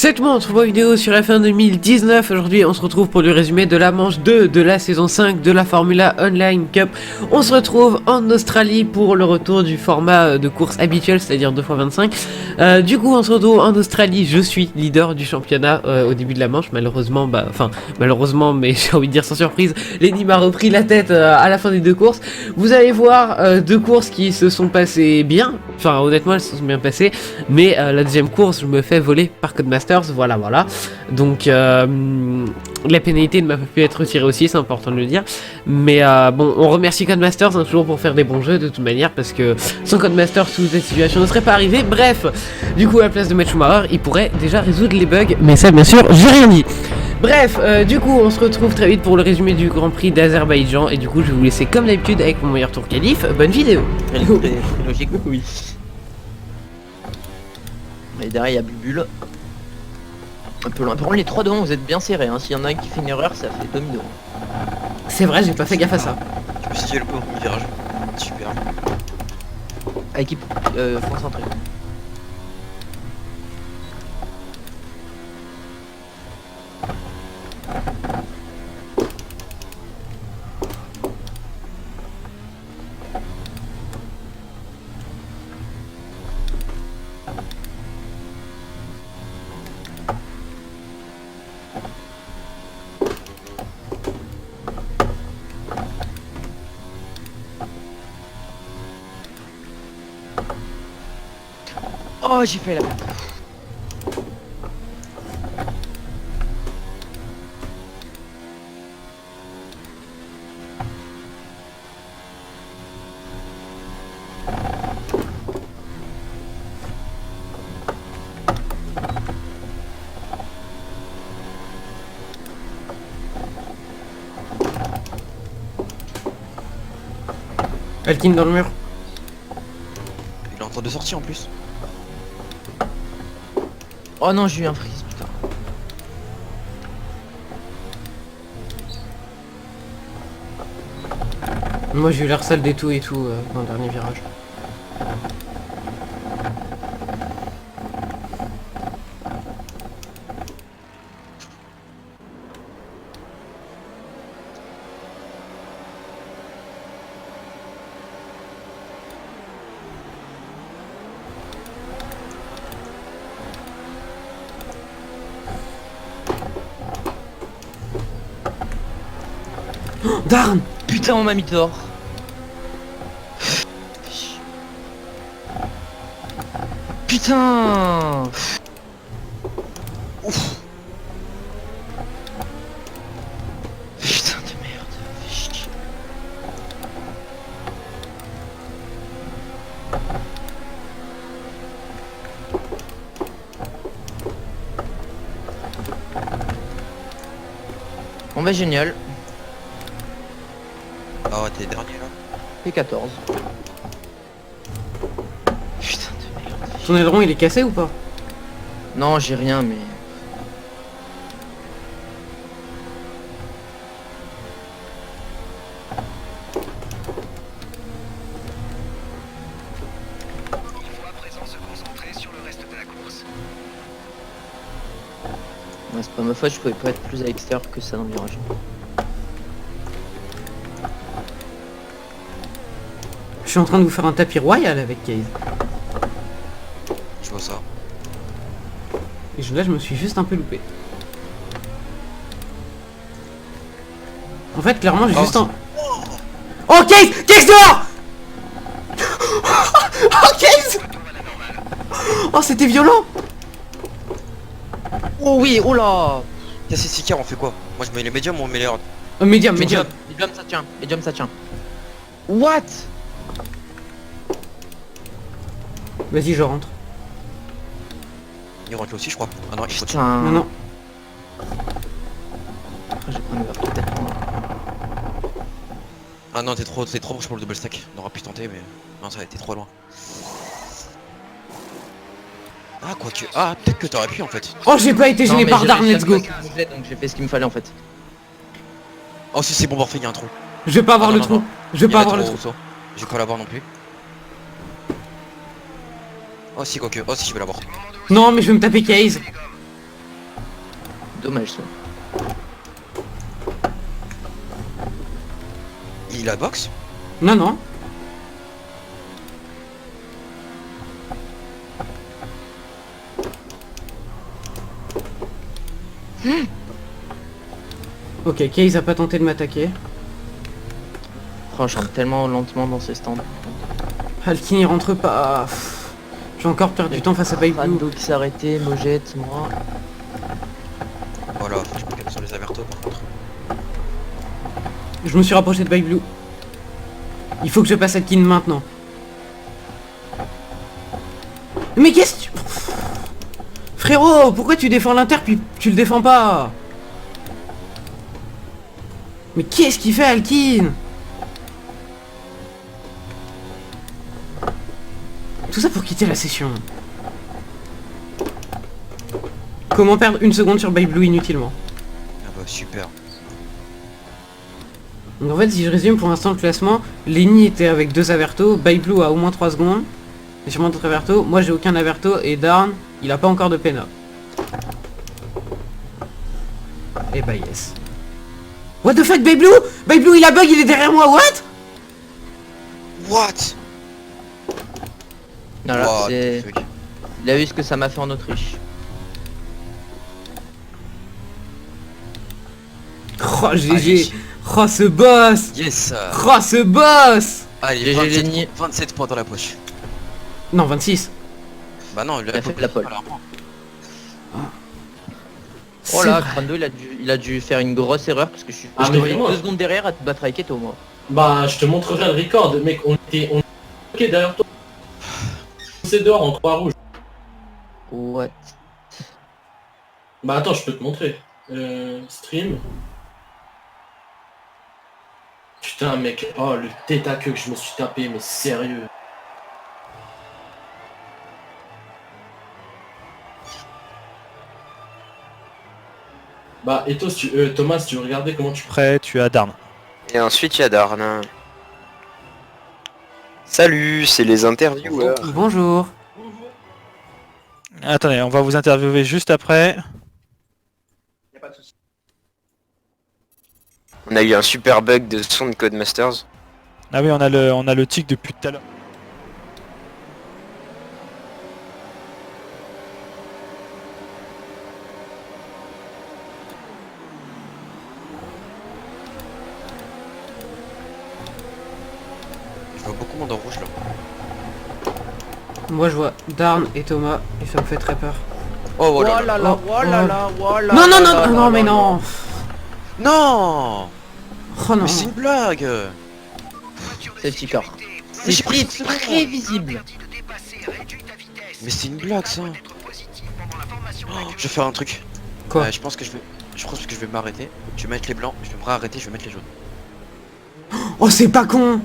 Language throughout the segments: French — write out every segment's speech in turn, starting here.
Salut tout le monde, on se retrouve en vidéo sur la fin 2019. Aujourd'hui on se retrouve pour le résumé de la manche 2 de la saison 5 de la Formula Online Cup. On se retrouve en Australie pour le retour du format de course habituel, c'est-à-dire 2x25. Du coup on se retrouve en Australie, je suis leader du championnat au début de la manche. Malheureusement, malheureusement, mais j'ai envie de dire sans surprise, Lenny m'a repris la tête à la fin des deux courses. Vous allez voir deux courses qui se sont passées bien, enfin honnêtement elles se sont bien passées, mais la deuxième course je me fais voler par Codemasters, voilà. Donc la pénalité ne m'a pas pu être retirée aussi, c'est important de le dire. Mais bon, on remercie Codemasters toujours pour faire des bons jeux de toute manière, parce que sans Codemasters, toute cette situation ne serait pas arrivée. Bref, du coup à la place de Matt Schumacher, il pourrait déjà résoudre les bugs, mais ça bien sûr, j'ai rien dit. Bref, du coup on se retrouve très vite pour le résumé du Grand Prix d'Azerbaïdjan, et du coup je vais vous laisser comme d'habitude avec mon meilleur tour qualif. Bonne vidéo. Logique. Oui. Et derrière il y a Bulbul. Un peu loin. Par contre les 3 devant vous êtes bien serrés, hein. S'il y en a un qui fait une erreur ça fait domino. C'est vrai, j'ai pas fait gaffe à ça. Je me suis dit le premier virage. Super. Équipe concentrée. Oh j'ai fait la merde. Alkin dans le mur. Il est en train de sortir en plus. Oh non j'ai eu un freeze putain. Moi j'ai eu l'air sale des tout et tout dans le dernier virage. Oh, Darn. Putain on m'a mis dehors. Putain. Ouf. Putain de merde. Fais chier. On va génial. Ah ouais, t'es dernier là. P14. Putain de merde. Ton aileron il est cassé ou pas? Non j'ai rien mais... Il faut à présent se concentrer sur le reste de la course. Ouais, c'est pas ma faute, je pouvais pas être plus à l'extérieur que ça dans le virage. Je suis en train de vous faire un tapis royal avec Case. Je vois ça. Et là je me suis juste un peu loupé. En fait clairement j'ai juste un... Oh Case! Case dehors! Oh Case! Oh c'était violent! Oh oui, oh là. Cassé 6 on fait quoi? Moi je mets les médiums ou on met les hard? Médium. Medium ça tient, medium ça tient. What? Vas-y je rentre. Il rentre là aussi je crois. Ah non, il faut Putain. Non. Après, je vais prendre le verre peut-être. Ah non, t'es trop proche pour le double stack. On aurait pu tenter mais... Non, ça a été trop loin. Ah quoique... Ah peut-être que t'aurais pu en fait. Oh j'ai pas été gêné par Darn, let's go! Donc j'ai fait ce qu'il me fallait en fait. Oh si c'est bon parfait, il y a un trou. Je vais pas avoir Ah, le non, trou. non. Je vais Il y pas a avoir le trop, trou. Rousseau. Je vais pas l'avoir non plus. Oh si quoique, oh si je vais l'avoir. Non mais je vais me taper Case. Dommage ça. Il a box. Non, non. Ok, Case a pas tenté de m'attaquer. Franchement, tellement lentement dans ces stands. Alkin il rentre pas. Pff, j'ai encore perdu du temps face à Bike Blue. Rando qui s'est arrêté, Mojette, moi. Voilà, je me calme sur les avertos par contre. Je me suis rapproché de Bike Blue. Il faut que je passe Alkin maintenant. Mais qu'est-ce que tu... Frérot, pourquoi tu défends l'Inter puis tu le défends pas? Mais qu'est-ce qu'il fait Alkin? Tout ça pour quitter la session. Comment perdre une seconde sur Bike Blue inutilement? Ah bah super. Donc en fait si je résume pour l'instant le classement, Lenny était avec 2 avertos, Bike Blue a au moins 3 secondes. Et sûrement d'autres avertos, moi j'ai aucun averto et Darn il a pas encore de pena. Et bah yes. What the fuck Bike Blue? Bike Blue il a bug, il est derrière moi, what? What? Voilà, What c'est... the fuck. Il a vu ce que ça m'a fait en Autriche. Oh GG. Allez. Oh ce boss. Yes. Oh ce boss. Allez, GG 27, Lenny. 27 points dans la poche. Non 26. Bah non, Il a fait la pole. Alors, Oh C'est là, vrai. Crando il a dû faire une grosse erreur parce que je suis Ah, je mais te voyais vraiment. 2 secondes derrière à te battre avec Eto moi. Bah, je te montrerai le record, mec. On était bloqué derrière toi. C'est dehors en croix rouge. What? Bah, attends, je peux te montrer. Stream. Putain, mec. Oh, le tête à queue que je me suis tapé, mais sérieux. Bah, et toi, Thomas, si tu veux regarder comment tu... Après, tu as Darn. Et ensuite, il y a Darn. Salut, c'est les intervieweurs. Bonjour. Attendez, on va vous interviewer juste après. On a eu un super bug de son de Codemasters. Ah oui, on a le tic depuis tout à l'heure. je vois beaucoup de monde en rouge là. Moi je vois Darn et Thomas et ça me fait très peur. Oh Oh voilà. là là, oh là là, oh là Non non là non là non, non là mais là. non. Non. Oh non. Mais c'est une blague. C'est petit car. Mais j'ai C'est pris très, une seconde. très visible. Mais c'est une blague ça. Oh, je vais faire un truc. Quoi? Je pense que je vais m'arrêter. Je vais mettre les blancs, je vais me réarrêter, je vais mettre les jaunes. Oh c'est pas con.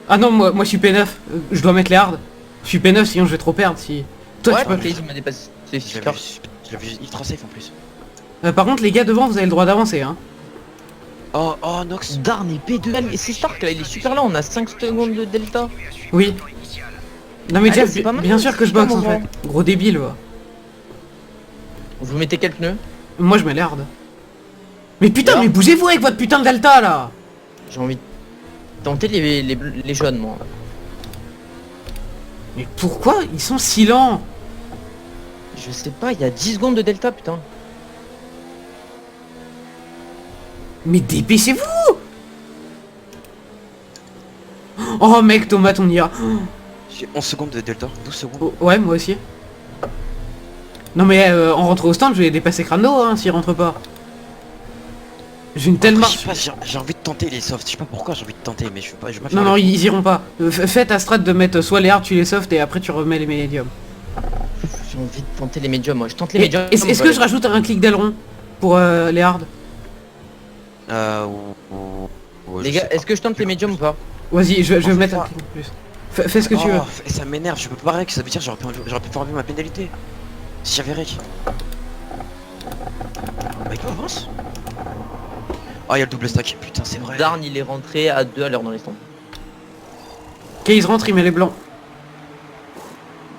Ah non moi je suis P9, je dois mettre les hard. Je suis P9 sinon je vais trop perdre si... Toi Ouais, tu peux... ok, il m'a dépassé. C'est petit Je car. l'avais vu ultra safe en plus. Par contre les gars devant vous avez le droit d'avancer hein. Oh Nox. Darn et P2L, et c'est Stark là, il est super là, on a 5 secondes de delta. Oui. Non mais Allez, Jeff, c'est pas mal, bien sûr que je c'est pas boxe en mauvais. fait. Gros débile va. Vous mettez quel pneu? Moi je mets les hard. Mais putain Alors mais bougez-vous avec votre putain de delta là. J'ai envie de tenter les jaunes moi. Mais pourquoi ils sont si lents? Je sais pas, il y a 10 secondes de delta putain. Mais dépêchez-vous. Oh mec tomate on y a. J'ai 11 secondes de delta, 12 secondes. Oh, ouais moi aussi. Non mais en rentrant au stand je vais dépasser Crano hein s'il rentre pas. J'ai une telle Après, marche. je sais pas, j'ai envie de tenter les softs, je sais pas pourquoi j'ai envie de tenter mais je vais pas faire Non non le- ils iront pas. Fais ta strat de mettre soit les hard tu les soft et après tu remets les médiums. J'ai envie de tenter les médiums moi, je tente les Et- médiums. Est-ce que je rajoute un clic d'aileron pour les hard? Les gars, est-ce que je tente les médiums ou pas? Vas-y je vais En mettre fait, un clic en plus. Fais ce que tu veux. Et ça m'énerve, je peux pas rec, ça veut dire que j'aurais pu faire enlever ma pénalité. Si j'avais rec. Bah il avance. Oh il y a le double stack, putain c'est vrai. Darn il est rentré à 2 à l'heure dans les stands. Case rentre il met les blancs.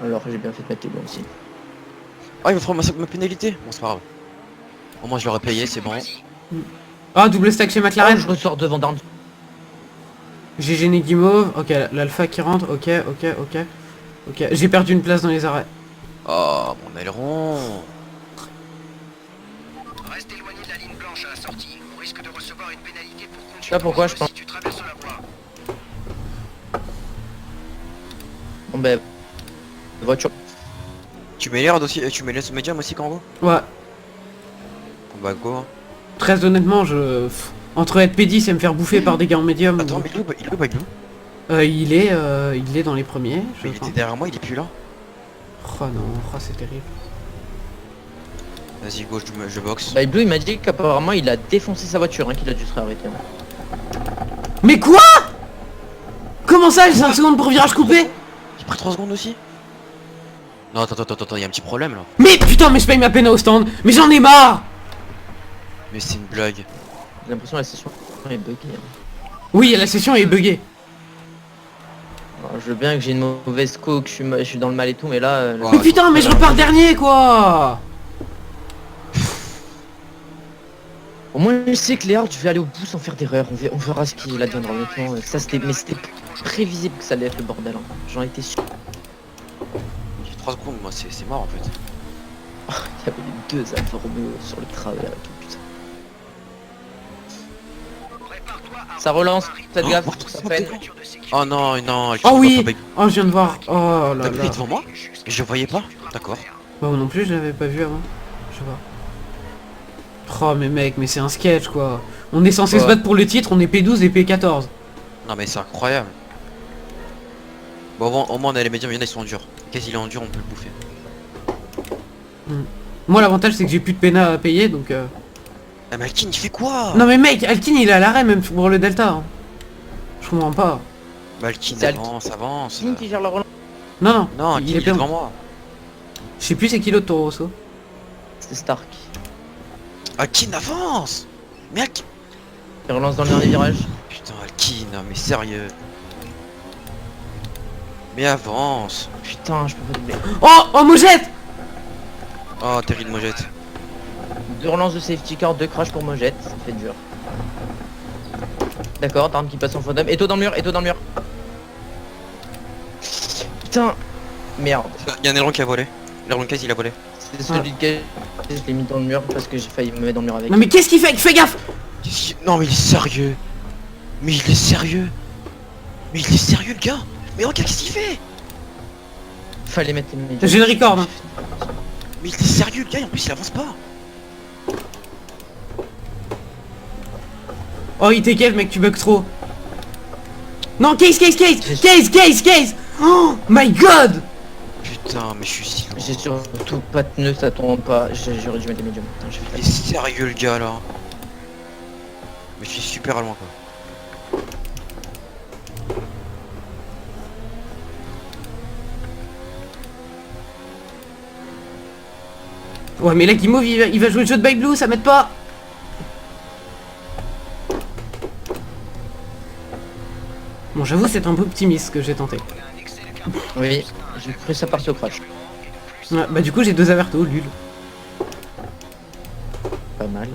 Alors j'ai bien fait de mettre les blancs aussi. Oh il va prendre ma pénalité. Bon c'est pas grave. Au moins je l'aurais payé, c'est bon. Ah, double stack chez Ah, McLaren. je ressors devant Darn. GG Negimov. Ok, l'alpha qui rentre. Ok. Ok, j'ai perdu une place dans les arrêts. Oh, mon aileron. Reste éloigné de la ligne blanche à la sortie. On risque de recevoir une pénalité pour conduite Là, pourquoi je dangereuse pense- si tu traverses la voie. Bon ben... Voiture. Tu mets l'air aussi, tu mets le médium aussi quand on Ouais. Bah go. Hein. Très honnêtement, entre être P10 et me faire bouffer par des gars en médium... Attends, mais il est où Baglou? il est dans les premiers. Mais il était derrière moi, il est plus là. Oh non, oh, c'est terrible. Vas-y go, je boxe. Bah Blue il m'a dit qu'apparemment il a défoncé sa voiture, hein, qu'il a dû se réarrêter. Hein. Mais quoi? Comment ça, j'ai 5 secondes pour virage coupé? J'ai pris 3 secondes aussi. Non, attends, il y a un petit problème là. Mais putain, mais je paye ma peine au stand. Mais j'en ai marre. Mais c'est une blague. J'ai l'impression que la session est buggée. Hein. Oui, la session est buggée. Alors, je veux bien que j'ai une mauvaise co, que je suis dans le mal et tout, mais là... Ouais. Mais putain, mais je repars dernier quoi. Au moins je sais que Léard, je vais aller au bout sans faire d'erreur. On verra ce qu'il adviendra honnêtement. Ça c'était... Mais c'était prévisible que ça allait être le bordel. Hein. J'en étais sûr. J'ai 3 secondes, moi c'est mort en fait. Il y avait les deux Alfa Romeo sur le travers et tout, putain. Ça relance, faites Oh, gaffe, oh, ça oh, peine. Oh non, non, Oh oui. Oh, je viens de voir. Oh là Baglou là. est devant moi? Je voyais pas? D'accord. Bah moi non plus, je l'avais pas vu avant. Je sais pas. Oh mais mec, mais c'est un sketch quoi. On est censé Ouais. se battre pour le titre, on est P12 et P14. Non mais c'est incroyable. Bon au moins on a les médiums, il y en a ils sont en dur. Qu'est-ce qu'il est en dur, on peut le bouffer. Moi l'avantage c'est que j'ai plus de pena à payer donc... Ah mais Alkin, tu fais quoi? Non mais mec, Alkin il est à l'arrêt même pour le Delta. Hein. Je comprends pas. Bah Alkin C'est Alkin. avance. Qui gère la relance? Non non, Non, Alkin il il est est plein. devant moi. Je sais plus c'est qui l'autre Toro Rosso. C'est Stark. Alkin avance. Mais Alkin... Il relance dans le dernier virage. Putain Alkin, non mais sérieux. Mais avance. Putain, je peux pas doubler. Oh Mojette. Oh terrible Mojette. Deux relances de safety car, deux crash pour Mojette, ça fait dur. D'accord, Darn qui passe en fondam. Eto dans le mur, Eto dans le mur. Putain. Merde. Il y a un aileron qui a volé. L'aileron case il a volé. C'est celui que je l'ai mis dans le mur parce que j'ai failli me mettre dans le mur avec. Non mais qu'est-ce qu'il fait? Fais gaffe. Non mais il est sérieux. Mais il est sérieux. Mais il est sérieux le gars. Mais regarde qu'est-ce qu'il fait. Fallait mettre les médias. J'ai le record. Hein. Mais il est sérieux le gars et en plus il avance pas. Oh il t'écave mec, tu bugs trop. Non, case. Oh my god. Putain mais je suis si loin. J'ai surtout pas de pneus, ça tourne pas. J'aurais dû mettre les médiums. Putain, j'ai Il fait est sérieux le gars là. Mais je suis super loin quoi. Ouais mais là Guimauve il va jouer le jeu de Bike Blue, ça m'aide pas. Bon j'avoue c'est un peu optimiste ce que j'ai tenté. Oui, j'ai cru ça partir au crash. Ouais, bah du coup j'ai 2 avertos, lul. Pas mal.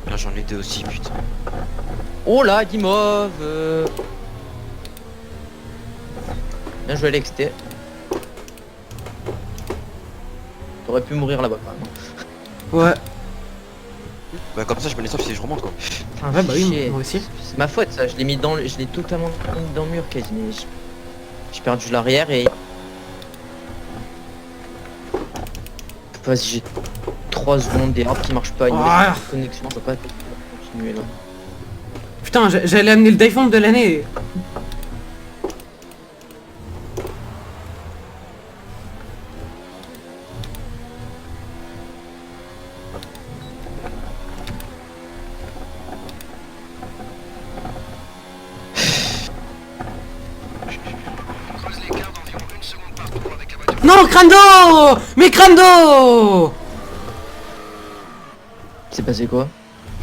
Là j'en ai deux aussi putain. Oh là, Guimauve Bien joué Alex T. T'aurais pu mourir là-bas quand même. Ouais. Bah comme ça je me les sauve si je remonte quoi. Putain, Ouais bah oui, chier. moi aussi. C'est ma faute ça, je l'ai mis dans le... Je l'ai totalement mis dans le mur quasi, mais j'ai perdu l'arrière et... Vas-y, j'ai 3 secondes des arbres qui marchent pas, une Ah. connexion, ça peut pas continuer là. Putain, j'allais amener le dive bomb de l'année. Creuse l'écart d'environ 1 seconde par tour avec la voiture. Non, Crando. Mais Crando. C'est passé quoi?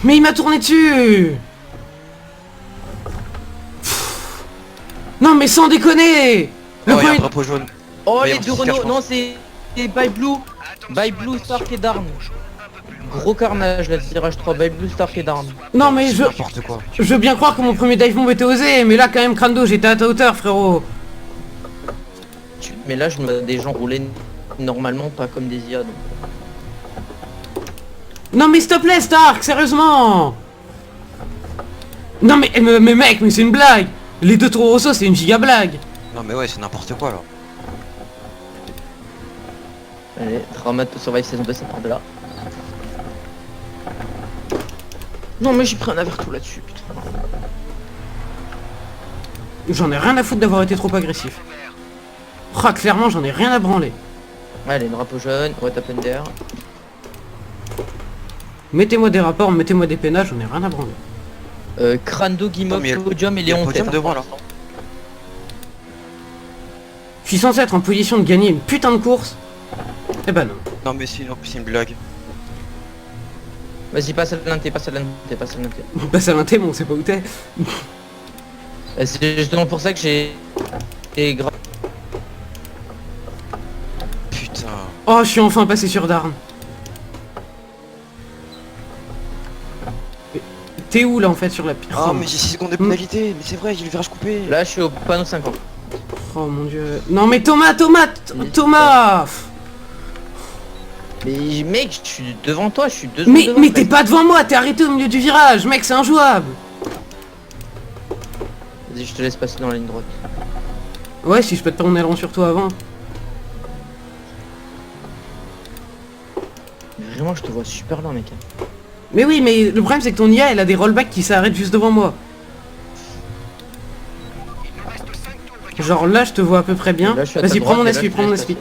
Mais il m'a tourné dessus. Pff. Non mais sans déconner. Le Oh il y a un premier... drapeau jaune. Oh Oui, les on deux se cache Renault, pas. non c'est By Blue. Attention By à Blue, des Stark et zones Darn. jaunes un peu plus loin. gros carnage, là, tirage 3 by Blue Stark et d'armes. Non mais C'est je n'importe quoi. veux bien croire que mon premier dive bomb était osé, mais là quand même Crando, j'étais à ta hauteur frérot. Mais là, je me vois des gens rouler normalement, pas comme des IA. Donc. Non mais s'il te plaît Stark, sérieusement. Non mais mec, mais c'est une blague. Les deux Toro Rosso c'est une giga blague. Non mais ouais, c'est n'importe quoi là. Allez, Drama to Survive saison 2, ça part de là. Non mais j'ai pris un avertou là-dessus, putain. J'en ai rien à foutre d'avoir été trop agressif. Ah clairement j'en ai rien à branler. Allez, une drapeau jaune, ouais, tape d'air. Mettez-moi des rapports, mettez-moi des pénages, j'en ai rien à branler. Crando, Non, Guimauve, mais il y a- Podium et Il y a Léon le podium tête. devant là. Je suis censé être en position de gagner une putain de course. Eh ben non. Non mais c'est une blague. Vas-y, passe à l'unité, passe à l'unité, passe à l'unité. Passe à l'inté, mais on sait pas où t'es. C'est justement pour ça que j'ai... Putain. Oh, je suis enfin passé sur Darn. T'es où là en fait sur la pire? Ah mais j'ai 6 secondes de pénalité, mais c'est vrai, j'ai le virage coupé. Là, je suis au panneau 50. Oh mon dieu. Non mais Thomas. Mais mec, je suis devant toi, je suis 2 secondes Mais devant. t'es pas devant moi, t'es arrêté au milieu du virage, mec, c'est injouable. Vas-y, je te laisse passer dans la ligne droite. Ouais, si je pète pas mon aileron sur toi avant. Mais vraiment, je te vois super loin, mec. Mais oui, mais le problème c'est que ton IA elle a des rollbacks qui s'arrêtent juste devant moi. Genre là je te vois à peu près bien. Là, je suis à ta Vas-y, prends droite, mon et là, SP, je te prends mon laisse SP.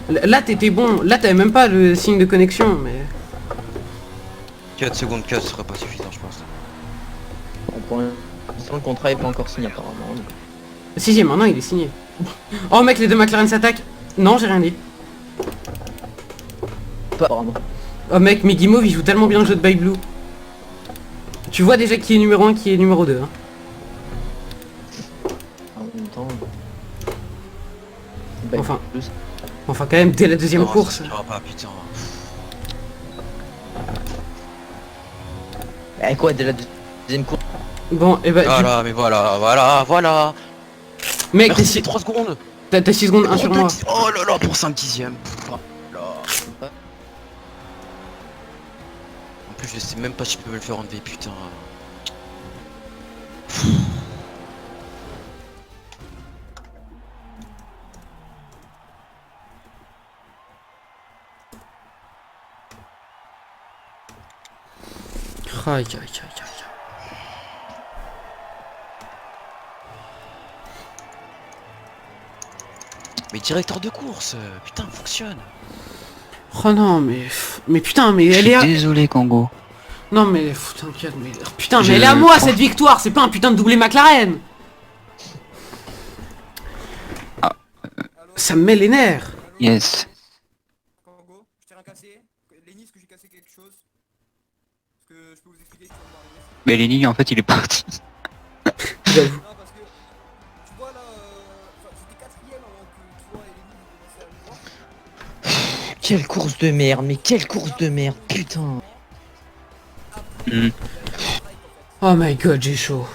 passer. Là t'étais bon, là t'avais même pas le signe de connexion, mais... 4 secondes, 4 ce serait pas suffisant je pense. Bon, pour l'instant, le contrat est pas encore signé apparemment. donc. Si, maintenant il est signé. Oh mec, les deux McLaren s'attaquent. Non, j'ai rien dit. Pas apparemment. Oh mec, mais Guimauve il joue tellement bien le jeu de By Blue. Tu vois déjà qui est numéro 1, qui est numéro 2. Hein. En même temps... Enfin. Enfin quand même, dès la deuxième Non, course. ça suffira pas, putain. Eh quoi, dès la deuxième course. Bon, et bah... Voilà, mais voilà. Mec, Merci, 3 secondes. t'as 6 secondes 1 sur moi. Oh là là, pour 5 dixièmes. Oh là. En plus, je sais même pas si je peux me le faire enlever, putain. Aïe, aïe, aïe, aïe. Mais directeur de course, putain, fonctionne. Oh non, mais... Mais putain, mais elle est... Désolé Congo. Non mais... T'inquiète, mais... Putain, mais Je elle est à moi crois- cette victoire, c'est pas un putain de doublé McLaren. Ça me met les nerfs. Yes. Congo, je tire un cassé. Lenny, est-ce que j'ai cassé quelque chose? Est-ce que je peux vous expliquer que ça va m'arriver? Mais Lenny en fait il est parti. J'avoue. Non, parce que tu vois là, j'étais quatrième avant que toi et Lenny vous commenciez à me voir. Quelle course de merde, mais quelle course de merde, putain. Hmm. Oh my god, j'ai chaud.